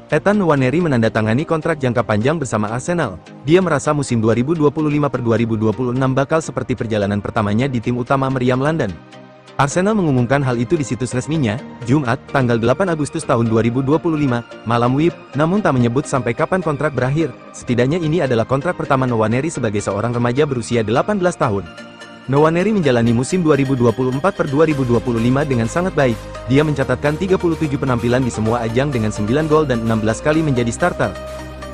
Ethan Nwaneri menandatangani kontrak jangka panjang bersama Arsenal. Dia merasa musim 2025-2026 bakal seperti perjalanan pertamanya di tim utama meriam London. Arsenal mengumumkan hal itu di situs resminya, Jumat, tanggal 8 Agustus tahun 2025, malam WIB, namun tak menyebut sampai kapan kontrak berakhir. Setidaknya ini adalah kontrak pertama Nwaneri sebagai seorang remaja berusia 18 tahun. Nwaneri menjalani musim 2024-2025 dengan sangat baik. Dia mencatatkan 37 penampilan di semua ajang dengan 9 gol dan 16 kali menjadi starter.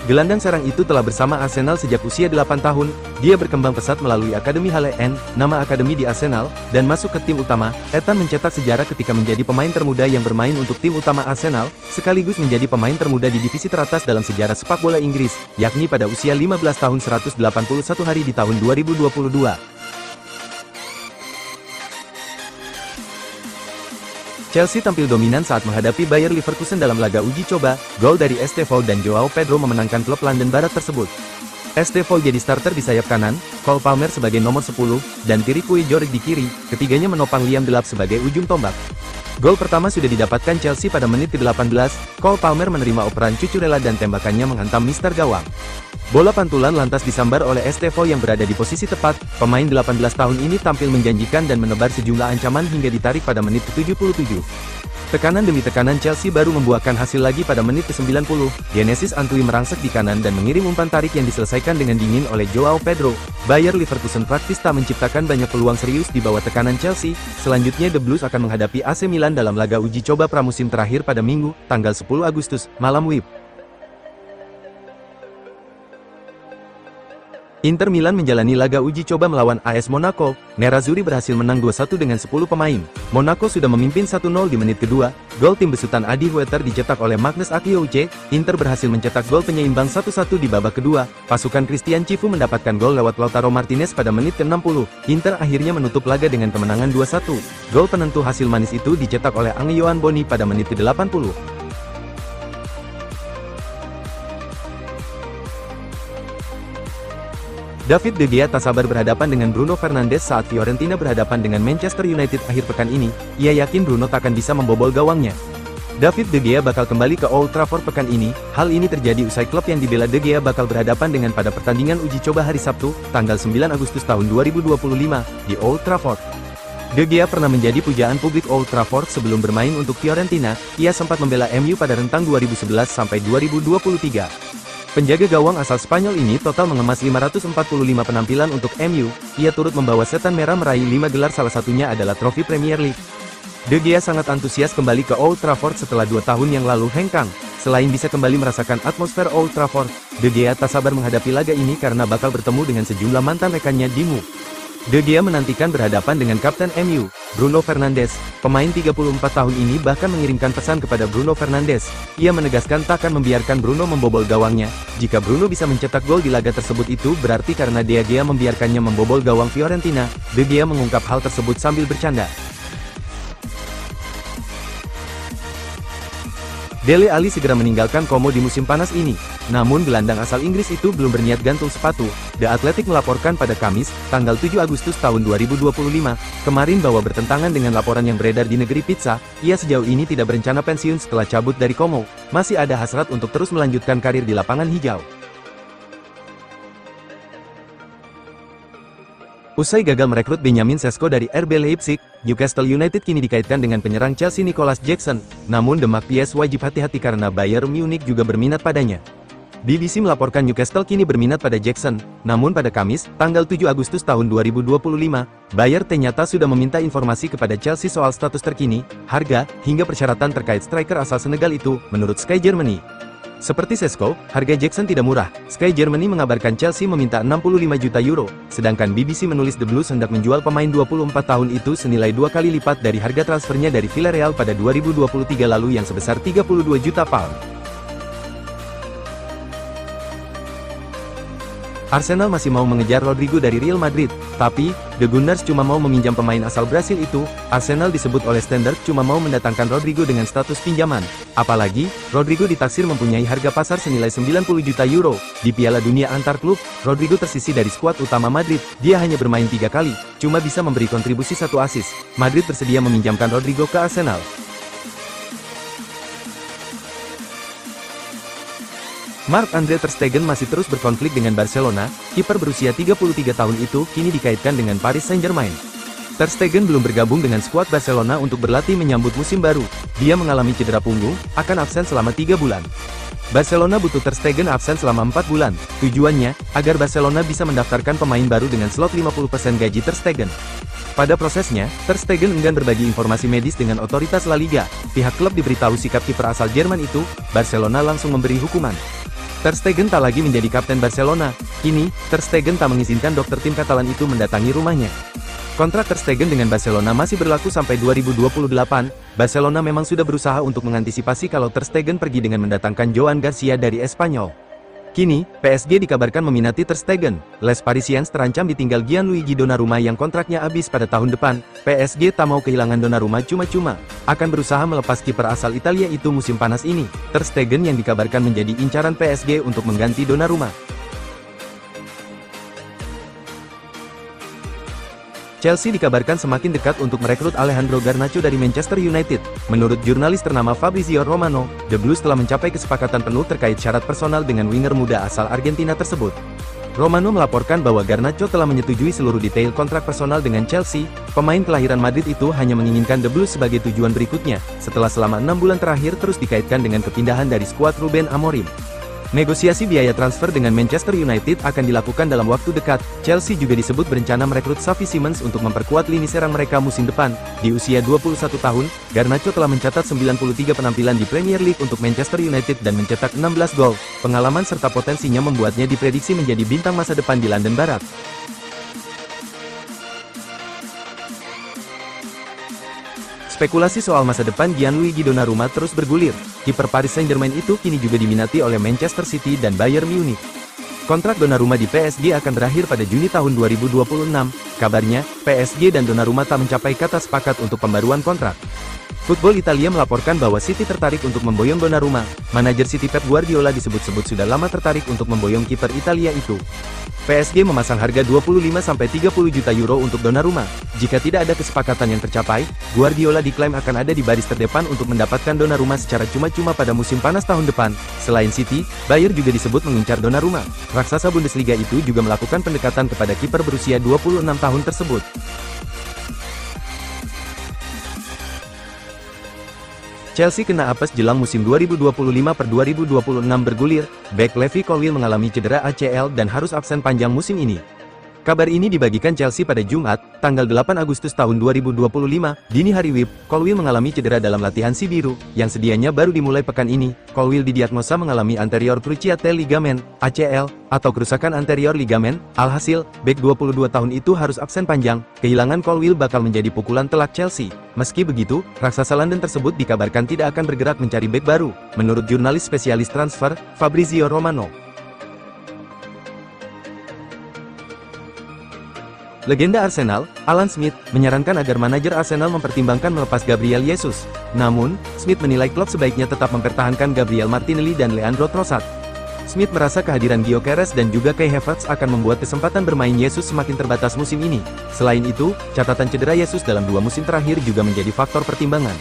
Gelandang serang itu telah bersama Arsenal sejak usia 8 tahun. Dia berkembang pesat melalui Akademi Halle End, nama akademi di Arsenal, dan masuk ke tim utama. Ethan mencetak sejarah ketika menjadi pemain termuda yang bermain untuk tim utama Arsenal, sekaligus menjadi pemain termuda di divisi teratas dalam sejarah sepak bola Inggris, yakni pada usia 15 tahun 181 hari di tahun 2022. Chelsea tampil dominan saat menghadapi Bayer Leverkusen dalam laga uji coba. Gol dari Estevao dan Joao Pedro memenangkan klub London Barat tersebut. Estevao jadi starter di sayap kanan, Cole Palmer sebagai nomor 10, dan Tirikui Jorek di kiri, ketiganya menopang Liam Delap sebagai ujung tombak. Gol pertama sudah didapatkan Chelsea pada menit ke-18, Cole Palmer menerima operan Cucurella dan tembakannya menghantam mister gawang. Bola pantulan lantas disambar oleh Estevao yang berada di posisi tepat. Pemain 18 tahun ini tampil menjanjikan dan menebar sejumlah ancaman hingga ditarik pada menit ke-77. Tekanan demi tekanan Chelsea baru membuahkan hasil lagi pada menit ke-90. Genesis Antwi merangsek di kanan dan mengirim umpan tarik yang diselesaikan dengan dingin oleh Joao Pedro. Bayer Leverkusen praktis tak menciptakan banyak peluang serius di bawah tekanan Chelsea. Selanjutnya The Blues akan menghadapi AC Milan dalam laga uji coba pramusim terakhir pada Minggu, tanggal 10 Agustus, malam WIB. Inter Milan menjalani laga uji coba melawan AS Monaco. Nerazzurri berhasil menang 2-1 dengan 10 pemain. Monaco sudah memimpin 1-0 di menit kedua. Gol tim besutan Adi Hueter dicetak oleh Magnus Akiyouche. Inter berhasil mencetak gol penyeimbang 1-1 di babak kedua. Pasukan Christian Cifu mendapatkan gol lewat Lautaro Martinez pada menit ke-60. Inter akhirnya menutup laga dengan kemenangan 2-1. Gol penentu hasil manis itu dicetak oleh Angel Yohan Boni pada menit ke-80. David De Gea tak sabar berhadapan dengan Bruno Fernandes saat Fiorentina berhadapan dengan Manchester United akhir pekan ini. Ia yakin Bruno takkan bisa membobol gawangnya. David De Gea bakal kembali ke Old Trafford pekan ini. Hal ini terjadi usai klub yang dibela De Gea bakal berhadapan dengan pada pertandingan uji coba hari Sabtu, tanggal 9 Agustus tahun 2025, di Old Trafford. De Gea pernah menjadi pujaan publik Old Trafford sebelum bermain untuk Fiorentina. Ia sempat membela MU pada rentang 2011 sampai 2023. Penjaga gawang asal Spanyol ini total mengemas 545 penampilan untuk MU. Ia turut membawa Setan Merah meraih 5 gelar, salah satunya adalah trofi Premier League. De Gea sangat antusias kembali ke Old Trafford setelah 2 tahun yang lalu hengkang. Selain bisa kembali merasakan atmosfer Old Trafford, De Gea tak sabar menghadapi laga ini karena bakal bertemu dengan sejumlah mantan rekannya di MU. De Gea menantikan berhadapan dengan kapten MU, Bruno Fernandes. Pemain 34 tahun ini bahkan mengirimkan pesan kepada Bruno Fernandes. Ia menegaskan takkan membiarkan Bruno membobol gawangnya. Jika Bruno bisa mencetak gol di laga tersebut itu berarti karena De Gea membiarkannya membobol gawang Fiorentina. De Gea mengungkap hal tersebut sambil bercanda. Dele Alli segera meninggalkan Como di musim panas ini. Namun gelandang asal Inggris itu belum berniat gantung sepatu. The Athletic melaporkan pada Kamis, tanggal 7 Agustus tahun 2025, kemarin bahwa bertentangan dengan laporan yang beredar di negeri pizza, ia sejauh ini tidak berencana pensiun setelah cabut dari Como. Masih ada hasrat untuk terus melanjutkan karir di lapangan hijau. Usai gagal merekrut Benjamin Sesko dari RB Leipzig, Newcastle United kini dikaitkan dengan penyerang Chelsea Nicolas Jackson. Namun The Magpies wajib hati-hati karena Bayern Munich juga berminat padanya. BBC melaporkan Newcastle kini berminat pada Jackson. Namun pada Kamis, tanggal 7 Agustus tahun 2025, Bayern ternyata sudah meminta informasi kepada Chelsea soal status terkini, harga, hingga persyaratan terkait striker asal Senegal itu, menurut Sky Germany. Seperti Sesko, harga Jackson tidak murah. Sky Germany mengabarkan Chelsea meminta 65 juta euro, sedangkan BBC menulis The Blues hendak menjual pemain 24 tahun itu senilai 2 kali lipat dari harga transfernya dari Villarreal pada 2023 lalu yang sebesar 32 juta pound. Arsenal masih mau mengejar Rodrigo dari Real Madrid, tapi The Gunners cuma mau meminjam pemain asal Brasil itu. Arsenal disebut oleh Standard cuma mau mendatangkan Rodrigo dengan status pinjaman. Apalagi, Rodrigo ditaksir mempunyai harga pasar senilai 90 juta euro. Di Piala Dunia antar klub, Rodrigo tersisih dari skuad utama Madrid. Dia hanya bermain 3 kali, cuma bisa memberi kontribusi 1 assist. Madrid bersedia meminjamkan Rodrigo ke Arsenal. Marc-Andre ter Stegen masih terus berkonflik dengan Barcelona, kiper berusia 33 tahun itu kini dikaitkan dengan Paris Saint-Germain. Ter Stegen belum bergabung dengan skuad Barcelona untuk berlatih menyambut musim baru. Dia mengalami cedera punggung, akan absen selama 3 bulan. Barcelona butuh Ter Stegen absen selama 4 bulan. Tujuannya, agar Barcelona bisa mendaftarkan pemain baru dengan slot 50% gaji Ter Stegen. Pada prosesnya, Ter Stegen enggan berbagi informasi medis dengan otoritas La Liga. Pihak klub diberitahu sikap kiper asal Jerman itu, Barcelona langsung memberi hukuman. Ter Stegen tak lagi menjadi kapten Barcelona. Kini, Ter Stegen tak mengizinkan dokter tim Katalan itu mendatangi rumahnya. Kontrak Ter Stegen dengan Barcelona masih berlaku sampai 2028. Barcelona memang sudah berusaha untuk mengantisipasi kalau Ter Stegen pergi dengan mendatangkan Joan Garcia dari Espanyol. Kini, PSG dikabarkan meminati Ter Stegen. Les Parisiens terancam ditinggal Gianluigi Donnarumma yang kontraknya habis pada tahun depan. PSG tak mau kehilangan Donnarumma cuma-cuma. Akan berusaha melepas kiper asal Italia itu musim panas ini. Ter Stegen yang dikabarkan menjadi incaran PSG untuk mengganti Donnarumma. Chelsea dikabarkan semakin dekat untuk merekrut Alejandro Garnacho dari Manchester United. Menurut jurnalis ternama Fabrizio Romano, The Blues telah mencapai kesepakatan penuh terkait syarat personal dengan winger muda asal Argentina tersebut. Romano melaporkan bahwa Garnacho telah menyetujui seluruh detail kontrak personal dengan Chelsea. Pemain kelahiran Madrid itu hanya menginginkan The Blues sebagai tujuan berikutnya, setelah selama 6 bulan terakhir terus dikaitkan dengan kepindahan dari skuad Ruben Amorim. Negosiasi biaya transfer dengan Manchester United akan dilakukan dalam waktu dekat. Chelsea juga disebut berencana merekrut Xavi Simons untuk memperkuat lini serang mereka musim depan. Di usia 21 tahun, Garnacho telah mencatat 93 penampilan di Premier League untuk Manchester United dan mencetak 16 gol. Pengalaman serta potensinya membuatnya diprediksi menjadi bintang masa depan di London Barat. Spekulasi soal masa depan Gianluigi Donnarumma terus bergulir. Kiper Paris Saint-Germain itu kini juga diminati oleh Manchester City dan Bayern Munich. Kontrak Donnarumma di PSG akan berakhir pada Juni tahun 2026. Kabarnya, PSG dan Donnarumma tak mencapai kata sepakat untuk pembaruan kontrak. Football Italia melaporkan bahwa City tertarik untuk memboyong Donnarumma. Manajer City Pep Guardiola disebut-sebut sudah lama tertarik untuk memboyong kiper Italia itu. PSG memasang harga 25-30 juta euro untuk Donnarumma. Jika tidak ada kesepakatan yang tercapai, Guardiola diklaim akan ada di baris terdepan untuk mendapatkan Donnarumma secara cuma-cuma pada musim panas tahun depan. Selain City, Bayern juga disebut mengincar Donnarumma. Raksasa Bundesliga itu juga melakukan pendekatan kepada kiper berusia 26 tahun tersebut. Chelsea kena apes jelang musim 2025-2026 bergulir. Bek Levi Colwill mengalami cedera ACL dan harus absen panjang musim ini. Kabar ini dibagikan Chelsea pada Jumat, tanggal 8 Agustus tahun 2025, dini hari WIB. Colwill mengalami cedera dalam latihan si biru, yang sedianya baru dimulai pekan ini. Colwill didiagnosa mengalami anterior cruciate ligament, ACL, atau kerusakan anterior ligamen. Alhasil, bek 22 tahun itu harus absen panjang. Kehilangan Colwill bakal menjadi pukulan telak Chelsea. Meski begitu, raksasa London tersebut dikabarkan tidak akan bergerak mencari bek baru, menurut jurnalis spesialis transfer, Fabrizio Romano. Legenda Arsenal, Alan Smith, menyarankan agar manajer Arsenal mempertimbangkan melepas Gabriel Jesus. Namun, Smith menilai klub sebaiknya tetap mempertahankan Gabriel Martinelli dan Leandro Trossard. Smith merasa kehadiran Gyökeres dan juga Kai Havertz akan membuat kesempatan bermain Jesus semakin terbatas musim ini. Selain itu, catatan cedera Jesus dalam 2 musim terakhir juga menjadi faktor pertimbangan.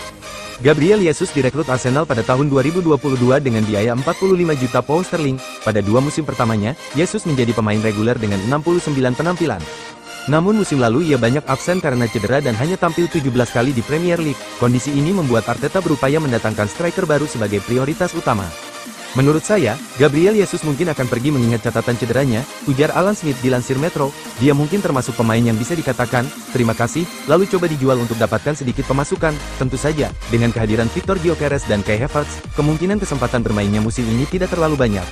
Gabriel Jesus direkrut Arsenal pada tahun 2022 dengan biaya 45 juta pound sterling. Pada 2 musim pertamanya, Jesus menjadi pemain reguler dengan 69 penampilan. Namun musim lalu ia banyak absen karena cedera dan hanya tampil 17 kali di Premier League. Kondisi ini membuat Arteta berupaya mendatangkan striker baru sebagai prioritas utama. Menurut saya, Gabriel Jesus mungkin akan pergi mengingat catatan cederanya, ujar Alan Smith dilansir Metro. Dia mungkin termasuk pemain yang bisa dikatakan, terima kasih, lalu coba dijual untuk dapatkan sedikit pemasukan. Tentu saja, dengan kehadiran Victor Gyökeres dan Kai Havertz, kemungkinan kesempatan bermainnya musim ini tidak terlalu banyak.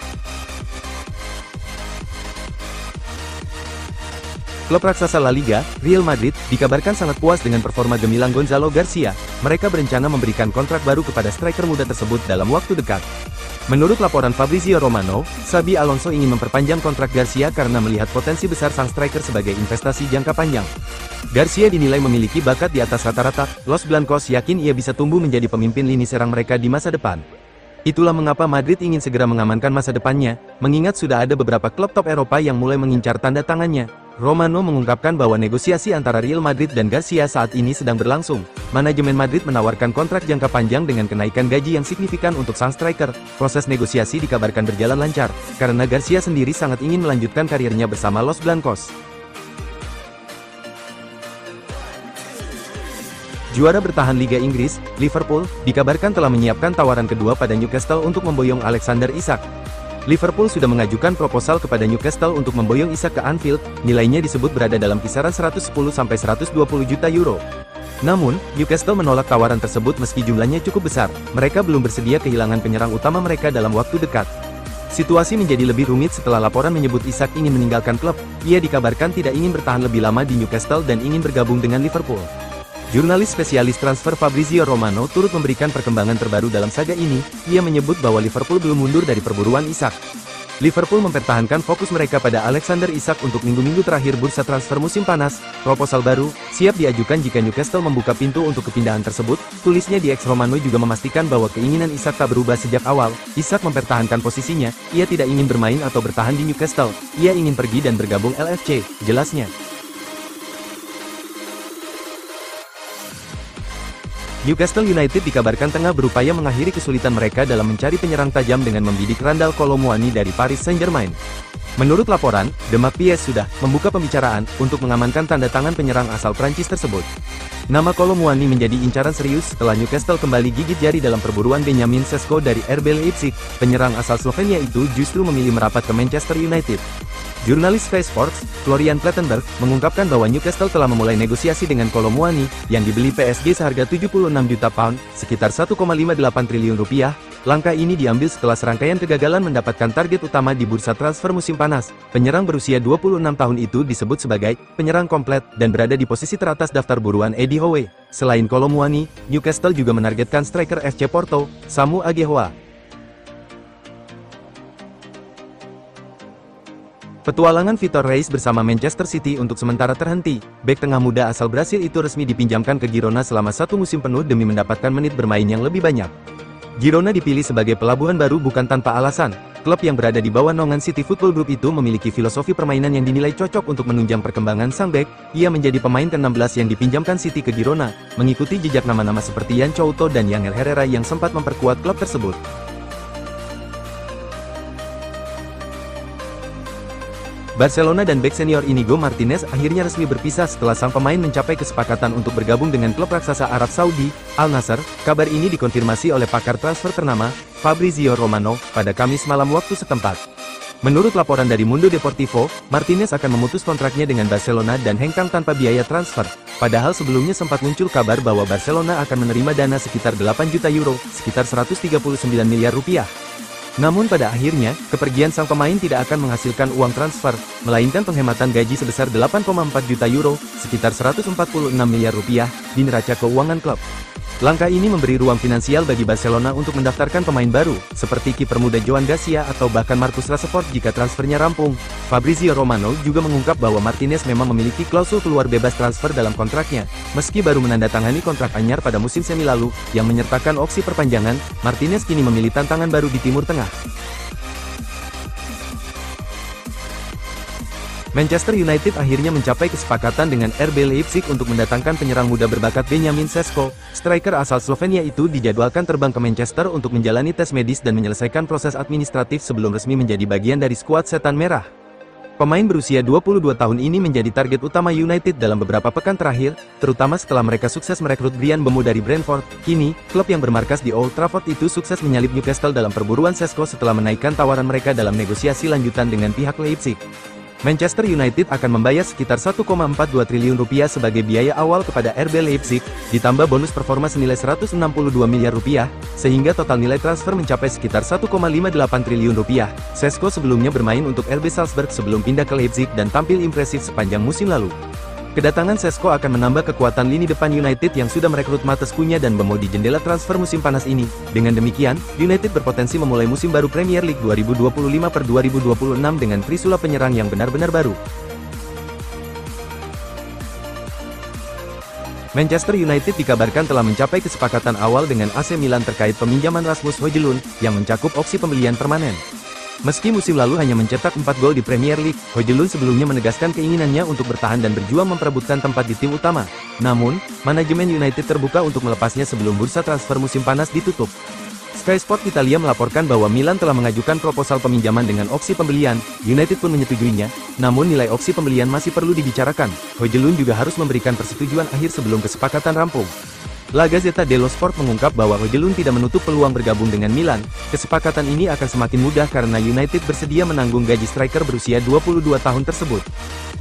Klub raksasa La Liga, Real Madrid, dikabarkan sangat puas dengan performa gemilang Gonzalo Garcia. Mereka berencana memberikan kontrak baru kepada striker muda tersebut dalam waktu dekat. Menurut laporan Fabrizio Romano, Xabi Alonso ingin memperpanjang kontrak Garcia karena melihat potensi besar sang striker sebagai investasi jangka panjang. Garcia dinilai memiliki bakat di atas rata-rata. Los Blancos yakin ia bisa tumbuh menjadi pemimpin lini serang mereka di masa depan. Itulah mengapa Madrid ingin segera mengamankan masa depannya, mengingat sudah ada beberapa klub top Eropa yang mulai mengincar tanda tangannya. Romano mengungkapkan bahwa negosiasi antara Real Madrid dan Garcia saat ini sedang berlangsung. Manajemen Madrid menawarkan kontrak jangka panjang dengan kenaikan gaji yang signifikan untuk sang striker. Proses negosiasi dikabarkan berjalan lancar, karena Garcia sendiri sangat ingin melanjutkan karirnya bersama Los Blancos. Juara bertahan Liga Inggris, Liverpool, dikabarkan telah menyiapkan tawaran kedua pada Newcastle untuk memboyong Alexander Isak. Liverpool sudah mengajukan proposal kepada Newcastle untuk memboyong Isak ke Anfield, nilainya disebut berada dalam kisaran 110-120 juta euro. Namun, Newcastle menolak tawaran tersebut meski jumlahnya cukup besar. Mereka belum bersedia kehilangan penyerang utama mereka dalam waktu dekat. Situasi menjadi lebih rumit setelah laporan menyebut Isak ingin meninggalkan klub. Ia dikabarkan tidak ingin bertahan lebih lama di Newcastle dan ingin bergabung dengan Liverpool. Jurnalis spesialis transfer Fabrizio Romano turut memberikan perkembangan terbaru dalam saga ini. Ia menyebut bahwa Liverpool belum mundur dari perburuan Isak. Liverpool mempertahankan fokus mereka pada Alexander Isak untuk minggu-minggu terakhir bursa transfer musim panas. Proposal baru siap diajukan jika Newcastle membuka pintu untuk kepindahan tersebut. Tulisnya di X. Romano juga memastikan bahwa keinginan Isak tak berubah sejak awal. Isak mempertahankan posisinya. Ia tidak ingin bermain atau bertahan di Newcastle. Ia ingin pergi dan bergabung LFC, jelasnya. Newcastle United dikabarkan tengah berupaya mengakhiri kesulitan mereka dalam mencari penyerang tajam dengan membidik Randal Kolo Muani dari Paris Saint-Germain. Menurut laporan, The Magpies sudah membuka pembicaraan untuk mengamankan tanda tangan penyerang asal Prancis tersebut. Nama Kolo Muani menjadi incaran serius setelah Newcastle kembali gigit jari dalam perburuan Benjamin Sesko dari RB Leipzig. Penyerang asal Slovenia itu justru memilih merapat ke Manchester United. Jurnalis Sky Sports, Florian Plettenberg, mengungkapkan bahwa Newcastle telah memulai negosiasi dengan Kolo Muani, yang dibeli PSG seharga 76 juta pound, sekitar 1,58 triliun rupiah. Langkah ini diambil setelah serangkaian kegagalan mendapatkan target utama di bursa transfer musim panas. Penyerang berusia 26 tahun itu disebut sebagai penyerang komplet dan berada di posisi teratas daftar buruan Eddie Howe. Selain Kolo Muani, Newcastle juga menargetkan striker FC Porto, Samu Aguehoa. Petualangan Vitor Reis bersama Manchester City untuk sementara terhenti. Bek tengah muda asal Brasil itu resmi dipinjamkan ke Girona selama satu musim penuh demi mendapatkan menit bermain yang lebih banyak. Girona dipilih sebagai pelabuhan baru bukan tanpa alasan. Klub yang berada di bawah naungan City Football Group itu memiliki filosofi permainan yang dinilai cocok untuk menunjang perkembangan sang bek. Ia menjadi pemain ke-16 yang dipinjamkan City ke Girona, mengikuti jejak nama-nama seperti Yan Couto dan Yangel Herrera yang sempat memperkuat klub tersebut. Barcelona dan bek senior Inigo Martinez akhirnya resmi berpisah setelah sang pemain mencapai kesepakatan untuk bergabung dengan klub raksasa Arab Saudi, Al Nassr. Kabar ini dikonfirmasi oleh pakar transfer ternama, Fabrizio Romano, pada Kamis malam waktu setempat. Menurut laporan dari Mundo Deportivo, Martinez akan memutus kontraknya dengan Barcelona dan hengkang tanpa biaya transfer. Padahal sebelumnya sempat muncul kabar bahwa Barcelona akan menerima dana sekitar 8 juta euro, sekitar 139 miliar rupiah. Namun pada akhirnya, kepergian sang pemain tidak akan menghasilkan uang transfer, melainkan penghematan gaji sebesar 8,4 juta euro, sekitar 146 miliar rupiah, di neraca keuangan klub. Langkah ini memberi ruang finansial bagi Barcelona untuk mendaftarkan pemain baru, seperti kiper muda Joan Garcia atau bahkan Marcus Rashford jika transfernya rampung. Fabrizio Romano juga mengungkap bahwa Martinez memang memiliki klausul keluar bebas transfer dalam kontraknya. Meski baru menandatangani kontrak anyar pada musim semi lalu, yang menyertakan opsi perpanjangan, Martinez kini memilih tantangan baru di Timur Tengah. Manchester United akhirnya mencapai kesepakatan dengan RB Leipzig untuk mendatangkan penyerang muda berbakat Benjamin Sesko. Striker asal Slovenia itu dijadwalkan terbang ke Manchester untuk menjalani tes medis dan menyelesaikan proses administratif sebelum resmi menjadi bagian dari skuad Setan Merah. Pemain berusia 22 tahun ini menjadi target utama United dalam beberapa pekan terakhir, terutama setelah mereka sukses merekrut Bryan Mbeumo dari Brentford. Kini, klub yang bermarkas di Old Trafford itu sukses menyalip Newcastle dalam perburuan Sesko setelah menaikkan tawaran mereka dalam negosiasi lanjutan dengan pihak Leipzig. Manchester United akan membayar sekitar 1,42 triliun rupiah sebagai biaya awal kepada RB Leipzig, ditambah bonus performa senilai 162 miliar rupiah, sehingga total nilai transfer mencapai sekitar 1,58 triliun rupiah. Sesko sebelumnya bermain untuk RB Salzburg sebelum pindah ke Leipzig dan tampil impresif sepanjang musim lalu. Kedatangan Sesko akan menambah kekuatan lini depan United yang sudah merekrut Matheus Cunha dan Mbeumo di jendela transfer musim panas ini. Dengan demikian, United berpotensi memulai musim baru Premier League 2025-2026 dengan trisula penyerang yang benar-benar baru. Manchester United dikabarkan telah mencapai kesepakatan awal dengan AC Milan terkait peminjaman Rasmus Højlund, yang mencakup opsi pembelian permanen. Meski musim lalu hanya mencetak 4 gol di Premier League, Højlund sebelumnya menegaskan keinginannya untuk bertahan dan berjuang memperebutkan tempat di tim utama. Namun, manajemen United terbuka untuk melepasnya sebelum bursa transfer musim panas ditutup. Sky Sport Italia melaporkan bahwa Milan telah mengajukan proposal peminjaman dengan opsi pembelian, United pun menyetujuinya, namun nilai opsi pembelian masih perlu dibicarakan. Højlund juga harus memberikan persetujuan akhir sebelum kesepakatan rampung. La Gazzetta dello Sport mengungkap bahwa Højlund tidak menutup peluang bergabung dengan Milan. Kesepakatan ini akan semakin mudah karena United bersedia menanggung gaji striker berusia 22 tahun tersebut.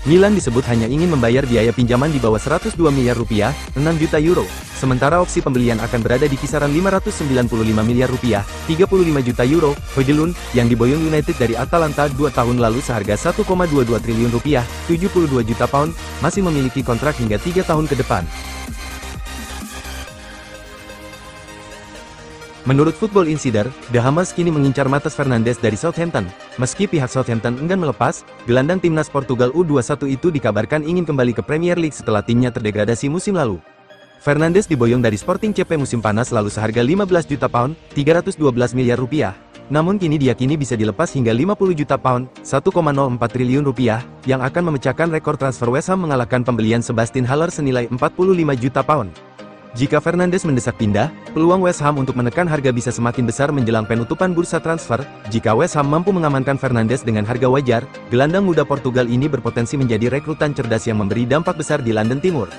Milan disebut hanya ingin membayar biaya pinjaman di bawah 102 miliar rupiah, 6 juta euro. Sementara opsi pembelian akan berada di kisaran 595 miliar rupiah, 35 juta euro. Højlund, yang diboyong United dari Atalanta 2 tahun lalu seharga 1,22 triliun rupiah, 72 juta pound, masih memiliki kontrak hingga 3 tahun ke depan. Menurut Football Insider, The Hammers kini mengincar Matheus Fernandes dari Southampton. Meski pihak Southampton enggan melepas, gelandang timnas Portugal U21 itu dikabarkan ingin kembali ke Premier League setelah timnya terdegradasi musim lalu. Fernandes diboyong dari Sporting CP musim panas lalu seharga 15 juta pound, 312 miliar rupiah. Namun kini diyakini bisa dilepas hingga 50 juta pound, 1,04 triliun rupiah, yang akan memecahkan rekor transfer West Ham mengalahkan pembelian Sebastian Haller senilai 45 juta pound. Jika Fernandes mendesak pindah, peluang West Ham untuk menekan harga bisa semakin besar menjelang penutupan bursa transfer. Jika West Ham mampu mengamankan Fernandes dengan harga wajar, gelandang muda Portugal ini berpotensi menjadi rekrutan cerdas yang memberi dampak besar di London Timur.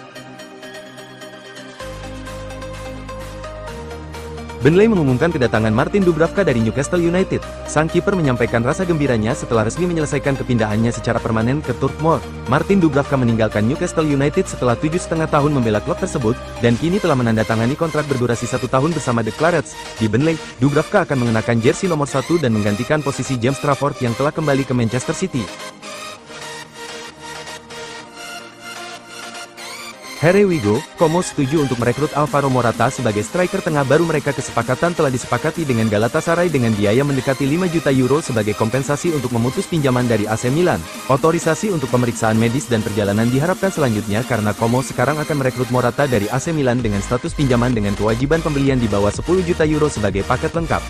Burnley mengumumkan kedatangan Martin Dubravka dari Newcastle United. Sang kiper menyampaikan rasa gembiranya setelah resmi menyelesaikan kepindahannya secara permanen ke Turf Moor. Martin Dubravka meninggalkan Newcastle United setelah 7,5 tahun membela klub tersebut, dan kini telah menandatangani kontrak berdurasi 1 tahun bersama The Clarets. Di Burnley, Dubravka akan mengenakan jersey nomor 1 dan menggantikan posisi James Trafford yang telah kembali ke Manchester City. Here we go, Como setuju untuk merekrut Alvaro Morata sebagai striker tengah baru mereka. Kesepakatan telah disepakati dengan Galatasaray dengan biaya mendekati 5 juta euro sebagai kompensasi untuk memutus pinjaman dari AC Milan. Otorisasi untuk pemeriksaan medis dan perjalanan diharapkan selanjutnya karena Como sekarang akan merekrut Morata dari AC Milan dengan status pinjaman dengan kewajiban pembelian di bawah 10 juta euro sebagai paket lengkap.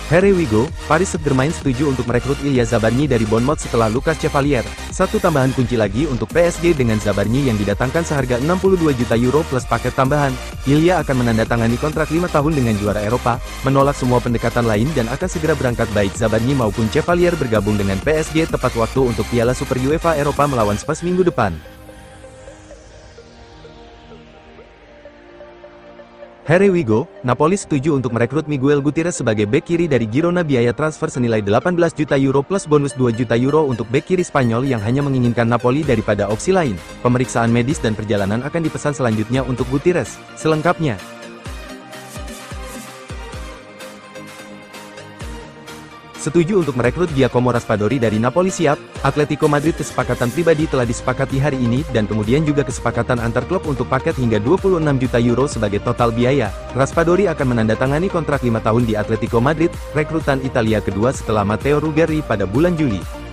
Here we go, Paris Saint-Germain setuju untuk merekrut Ilya Zabarnyi dari Bournemouth setelah Lucas Chevalier. Satu tambahan kunci lagi untuk PSG dengan Zabarnyi yang didatangkan seharga 62 juta euro plus paket tambahan. Ilya akan menandatangani kontrak 5 tahun dengan juara Eropa, menolak semua pendekatan lain dan akan segera berangkat baik Zabarnyi maupun Chevalier bergabung dengan PSG tepat waktu untuk Piala Super UEFA Eropa melawan Spurs minggu depan. Here we go, Napoli setuju untuk merekrut Miguel Gutierrez sebagai bek kiri dari Girona. Biaya transfer senilai 18 juta euro plus bonus 2 juta euro untuk bek kiri Spanyol yang hanya menginginkan Napoli daripada opsi lain. Pemeriksaan medis dan perjalanan akan dipesan selanjutnya untuk Gutierrez. Selengkapnya. Setuju untuk merekrut Giacomo Raspadori dari Napoli. Siap, Atletico Madrid. Kesepakatan pribadi telah disepakati hari ini dan kemudian juga kesepakatan antar klub untuk paket hingga 26 juta euro sebagai total biaya. Raspadori akan menandatangani kontrak 5 tahun di Atletico Madrid, rekrutan Italia kedua setelah Matteo Ruggeri pada bulan Juli.